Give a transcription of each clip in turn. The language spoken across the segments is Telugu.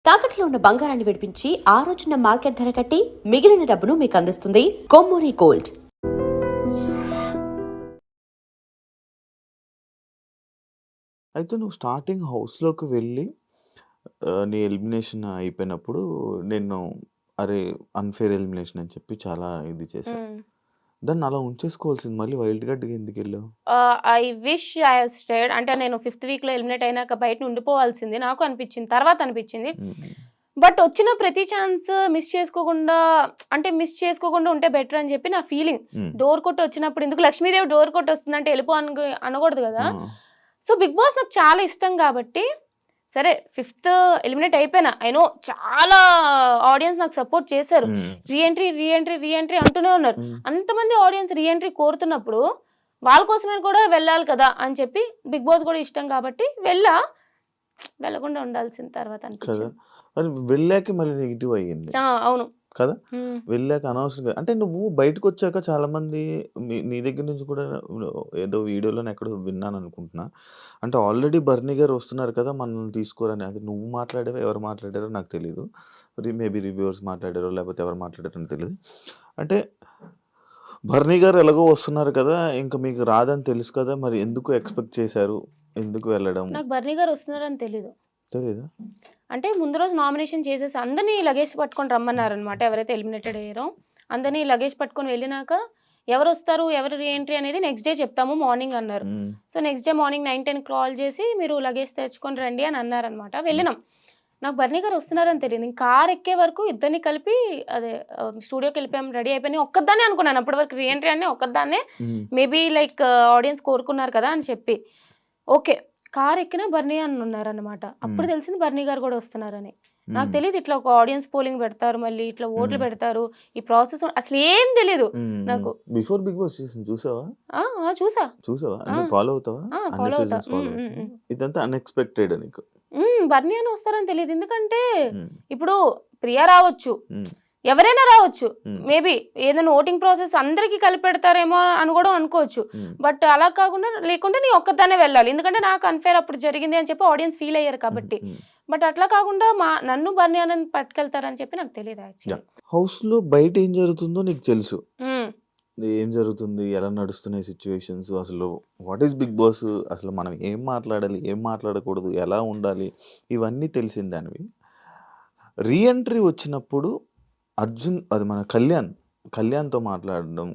తాకట్లో ఉన్న బంగారాన్ని విడిపించి ఆ రోజున మార్కెట్ ధర కట్టి మిగిలిన డబ్బును మీకు అందిస్తుంది కొమ్మూరి గోల్డ్. అయితే నువ్వు స్టార్టింగ్ హౌస్‌లోకి వెళ్ళి నీ ఎలిమినేషన్ అయిపోయినప్పుడు నేను అరే! అన్‌ఫెయిర్ ఎలిమినేషన్ అని చెప్పి చాలా ఇది చేశా. హ్మ్. దాన్ని అలా ఉంచేసుకోవాల్సింది మళ్ళీ వైల్డ్ కార్డ్‌గా ఎందుకెళ్ళావు? I wish I have stayed. అంటే నేను ఫిఫ్త్ వీక్‌లో ఎలిమినేట్ అయినాక బయట ఉండిపోవాల్సింది నాకు అనిపించింది. తర్వాత అనిపించింది. హ్మ్. బట్ వచ్చిన ప్రతి ఛాన్స్ మిస్ చేసుకోకుండా ఉంటే బెటర్ అని చెప్పి నా ఫీలింగ్. హ్మ్. డోర్ కొట్టి వచ్చినప్పుడు ఎందుకు లక్ష్మీదేవి డోర్ కొట్టి వస్తుందంటే వెళ్ళిపో అనకూడదు కదా! ఆ! సో, 'బిగ్ బాస్' నాకు చాలా ఇష్టం కాబట్టి సరే ఫిఫ్త్ ఎలిమినేట్ అయిపోయినా. ఐ నో చాలా ఆడియన్స్ నాకు సపోర్ట్ చేశారు. హ్మ్. రీ ఎంట్రీ అంటూనే ఉన్నారు. హ్మ్. అంతమంది ఆడియన్స్ రీ ఎంట్రీ కోరుతున్నప్పుడు వాళ్ళ కోసమే కూడా వెళ్ళాలి కదా అని చెప్పి 'బిగ్ బాస్' కూడా ఇష్టం కాబట్టి వెళ్ళకుండా ఉండాల్సిన తర్వాత కదా! అనిపించింది. మరి వెళ్ళాక మళ్ళీ నెగెటివ్ అయ్యింది. అవును. కదా! హ్మ్. వెళ్ళాక అనవసరంగా అంటే నువ్వు బయటకొచ్చాక చాలామంది నీ దగ్గర నుంచి కూడా ఏదో వీడియోలోనే ఎక్కడో విన్నాననుకుంటున్నా. అంటే ఆల్రెడీ బర్నీ గారు వస్తున్నారు కదా! మనల్ని తీసుకోరని. అది నువ్వు మాట్లాడావో, ఎవరు మాట్లాడారో నాకు తెలీదు. మేబీ రివ్యూవర్స్ మాట్లాడారో, లేకపోతే ఎవరు మాట్లాడారో తెలీదు. అంటే బర్నీ గారు ఎలాగో వస్తున్నారు కదా! ఇంక మీకు రాదని తెలుసు కదా! మరి ఎందుకు ఎక్స్‌పెక్ట్ చేశారు? ఎందుకు వెళ్ళడం? నాకు బర్నీ గారు వస్తున్నారని తెలీదు. తెలీదా? అంటే ముందు రోజు నామినేషన్ చేసేసి అందరిని లగేజ్ పట్టుకొని రమ్మన్నారనమాట. ఎవరైతే ఎలిమినేటెడ్ అయ్యారో అందరిని లగేజ్ పట్టుకొని వెళ్ళినాక ఎవరొస్తారు, ఎవరు రీ ఎంట్రీ అనేది నెక్స్ట్ డే చెప్తాము మార్నింగ్ అన్నారు. హ్మ్. So, next day morning 9, 10 call చేసి మీరు లగేజ్ తెచ్చుకొని రండి అని అన్నారనమాట. హ్మ్. వెళ్ళినాం. నాకు బర్నీ గారు వస్తున్నారని తెలీదు. నేను కార్ ఎక్కే వరకు ఇద్దరిని కలిపి అదే స్టూడియోకెళ్ళిపోయాం. రెడీ అయిపోయి ఒక్కదాన్నే అనుకున్నాను. అప్పటి వరకు రీ ఎంట్రీ అని ఒక్కదాన్నే. హ్మ్. మేబీ లైక్ ఆడియన్స్ కోరుకున్నారు కదా అని చెప్పి. ఓకే. కార్ ఎక్కినా బర్నీ అన్న ఉన్నారనమాట. అప్పుడు హ్మ్. తెలిసింది బర్నీ గారు గూడా వస్తున్నారని. నాకు హ్మ్. తెలీదు ఇట్లా ఒక ఆడియన్స్ పోలింగ్ పెడతారు. మళ్ళీ ఇట్లా ఓట్లు హ్మ్. పెడతారు. ఈ ప్రాసెస్ అసలేం తెలీదు హ్మ్. నాకు. బిఫోర్ 'బిగ్ బాస్' సీజన్ చూసావా? ఆ! ఆ! చూసా. చూసావా? ఆ! అంటే ఫాలో అవుతావా? ఆ! అన్ని ఫాలో అవుతా. సీజన్స్ ఫాలో హ్మ్. హ్మ్. అవుతావా? హ్మ్. ఇదంతా అన్‌ఎక్స్‌పెక్టెడ్ నీకు. బర్నీ అన్న వస్తారని తెలీదు. ఎందుకంటే హ్మ్. ఇప్పుడు ప్రియా రావచ్చు. హ్మ్. ఎవరైనా రావచ్చు. హ్మ్. మేబీ ఏదైనా ఓటింగ్ ప్రాసెస్ అందరికి కలిపి పెడతారేమో అని గూడా అనుకోవచ్చు. హ్మ్. బట్ అలా కాకుండా లేకుంటే నీ ఒక్కదాన్నే వెళ్ళాలి. ఎందుకంటే నాకు అన్‌ఫెయిర్ అప్పుడు జరిగింది అని చెప్పి ఆడియన్స్ ఫీల్ అయ్యారు హ్మ్. కాబట్టి. హ్మ్. బట్ అట్లా కాకుండా నన్ను బర్నీ అన్నని పట్టుకెళ్తారని చెప్పి నాకు తెలీదు యాహ్! యాక్చువల్లీ. హౌస్‌లో బయట ఏం జరుగుతుందో నీకు తెలుసు. హ్మ్. ఏం జరుగుతుంది? ఎలా నడుస్తున్నాయి సిట్యుయేషన్స్? అసలు వాట్ ఈస్ 'బిగ్ బాస్'? అసలు మనం ఏం మాట్లాడాలి? ఏం మాట్లాడకూడదు? ఎలా ఉండాలి? ఇవన్నీ తెలిసిన దానివి. రీ ఎంట్రీ వచ్చినప్పుడు అది మన కళ్యాణ్‌తో మాట్లాడడం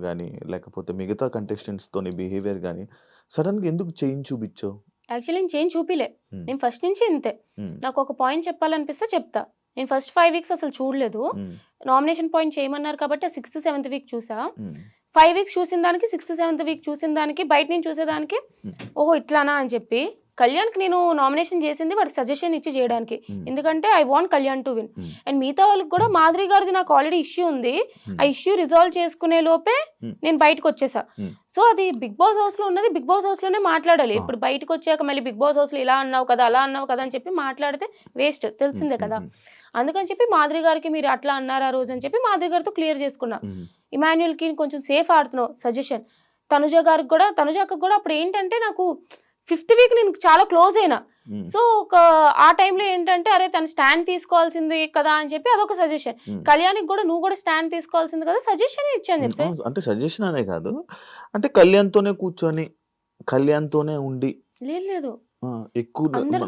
గాని, లేకపోతే మిగతా కంటెస్టెంట్స్‌తోని బిహేవియర్ గాని, సడెన్‌గా ఎందుకు చేంజ్ చూపిచ్చావు? యాక్చువల్లీ నేను చేంజ్ చూపియలే. హ్మ్. నేను ఫస్ట్ నుంచి ఇంతే. హ్మ్. నాకొక పాయింట్ చెప్పాలనిపిస్తే చెప్తా. నేను ఫస్ట్ 5 వీక్స్ అసలు చూడలేదు. హ్మ్. నామినేషన్ పాయింట్ చేయమన్నారు కాబట్టి ఆ సిక్స్త్, సెవెంత్ వీక్ చూసా. హ్మ్. 5 వీక్స్ చూసిన దానికి, సిక్స్త్, సెవెంత్ వీక్ చూసిన దానికి, బయట నుంచి చూసేదానికి హ్మ్. ఓహో! ఇట్లానా అని చెప్పి కళ్యాణ్‌కి నేను నామినేషన్ చేసింది వాడికి సజెషన్ ఇచ్చి చేయడానికి. హ్మ్. ఎందుకంటే I want Kalyan to win. హ్మ్. అండ్ మిగతా వాళ్ళకి కూడా మాధురి గారిది నాకు ఆల్రెడీ ఇష్యూ ఉంది. హ్మ్. ఆ ఇష్యూ రిజాల్వ్ చేసుకునే లోపే హ్మ్. నేను బయటకొచ్చేసా. హ్మ్. సో, అది 'బిగ్ బాస్' హౌస్‌లో ఉన్నది 'బిగ్ బాస్' హౌస్‌లోనే మాట్లాడాలి. ఆ! ఇప్పుడు బయటకొచ్చాక మళ్ళీ 'బిగ్ బాస్' హౌస్‌లో ఇలా అన్నావు కదా! అలా అన్నావు కదా! అని చెప్పి మాట్లాడితే వేస్ట్ హ్మ్. తెలిసిందే హ్మ్. కదా! హ్మ్. అందుకని చెప్పి మాధురి గారికి మీరు అట్లా అన్నారు ఆ రోజు అని చెప్పి మాధురి గారితో క్లియర్ చేసుకున్నా. హ్మ్. ఇమాన్యుయల్‌కి కొంచెం సేఫ్ ఆడుతున్నావు సజెషన్. తనుజ అక్కకి కూడా అప్పుడేంటంటే నాకు ఫిఫ్త్ వీక్ నేను చాలా క్లోజ్ అయినా. హ్మ్. సో, ఆ టైంలో ఏంటంటే అరే! తను స్టాండ్ తీసుకోవాల్సింది కదా! అని చెప్పి అదొక సజెషన్. హ్మ్. కళ్యాణ్‌కి కూడా నువ్వు కూడా స్టాండ్ తీసుకోవాల్సింది కదా! సజెషనే ఇచ్చాను హ్మ్. చెప్పే. అవును. అంటే సజెషన్ అనే కాదు. అంటే కళ్యాణ్‌తోనే కూర్చొని, కళ్యాణ్‌తోనే ఉండి లేదు లేదు. ఆ! ఎక్కువ అందరు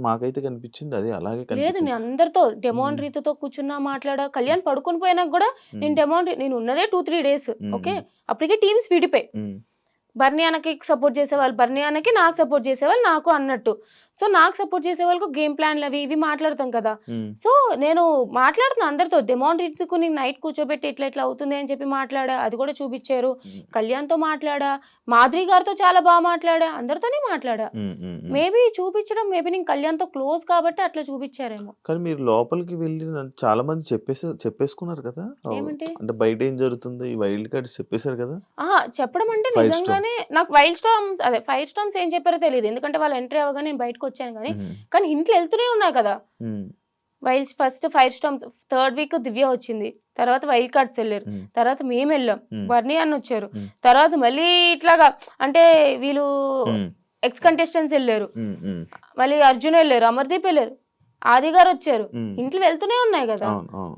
మాకైతే కనిపించింది అదే. అలాగే లేదు. కనిపించింది. నేను అందరితో హ్మ్. డెమోన్ మాట్లాడా. మాట్లాడా. హ్మ్. కళ్యాణ్ పడుకొని పోయినాక గూడా హ్మ్. నేను ఉన్నదే 2, 3 డేస్. హ్మ్. ఓకే. హ్మ్. అప్పటికే టీమ్స్ విడిపోయాయి. హ్మ్. బర్నీ అన్నకి సపోర్ట్ చేసేవాళ్ళు బర్నీ అన్నకి, నాకు సపోర్ట్ చేసేవాళ్ళు నాకు అన్నట్టు. సో, నాకు సపోర్ట్ చేసేవాళ్ళకు గేమ్ ప్లాన్‌లవి ఇవి మాట్లాడతాం కదా! హ్మ్. సో, నేను మాట్లాడుతున్నా అందరితో డెమాన్ రితుకుని నైట్ కూర్చోబెట్టి ఇట్లా ఇట్లా అవుతుంది అని చెప్పి మాట్లాడా. అది కూడా చూపిచ్చారు. హ్మ్. కళ్యాణ్‌తో మాట్లాడా. మాధురి గారితో చాలా మాట్లాడా. అందరితోనే మాట్లాడా. హ్మ్. హ్మ్. హ్మ్. మేబీ నేను కళ్యాణ్‌తో క్లోజ్ కాబట్టి అట్లా చూపిచ్చారేమో. కానీ మీరు లోపలికి వెళ్లి చాలా మంది చెప్పేసుకున్నారు కదా! ఏమంటే అంటే బయట ఏం జరుగుతుంది? ఈ వైల్డ్ కార్డ్స్ చెప్పేసారు కదా! అహా! చెప్పడం అంటే 5 స్టార్. నిజంగానే నాకు ఫైర్ స్టోన్స్ ఏం చెప్పారో తెలీదు. ఎందుకంటే వాళ్ళు ఎంట్రీ అవ్వగానే నేను బయటకొచ్చాను గానీ, హ్మ్. కానీ హింట్లు ఎళ్తూనే ఉన్నాయి కదా! Hmm. First fire storms third week Divya వచ్చింది. తర్వాత వైల్డ్ కార్డ్స్ ఎళ్లారు. హ్మ్. తర్వాత మేమెళ్ళాం. హ్మ్. బర్నీ అన్నొచ్చారు. హ్మ్. తర్వాత మళ్ళీ ఇట్లాగా అంటే వీళ్ళు హ్మ్. ఎక్స్ కంటెస్టెంట్స్ ఎళ్లారు. హ్మ్. హ్మ్. మళ్ళీ అర్జున్ ఎళ్లారు. అమర్దీప్ ఎళ్లారు. ఆది గారు వచ్చారు. హ్మ్. ఇంట్లో వెళ్తూనే ఉన్నాయి కదా! అవును. అవును.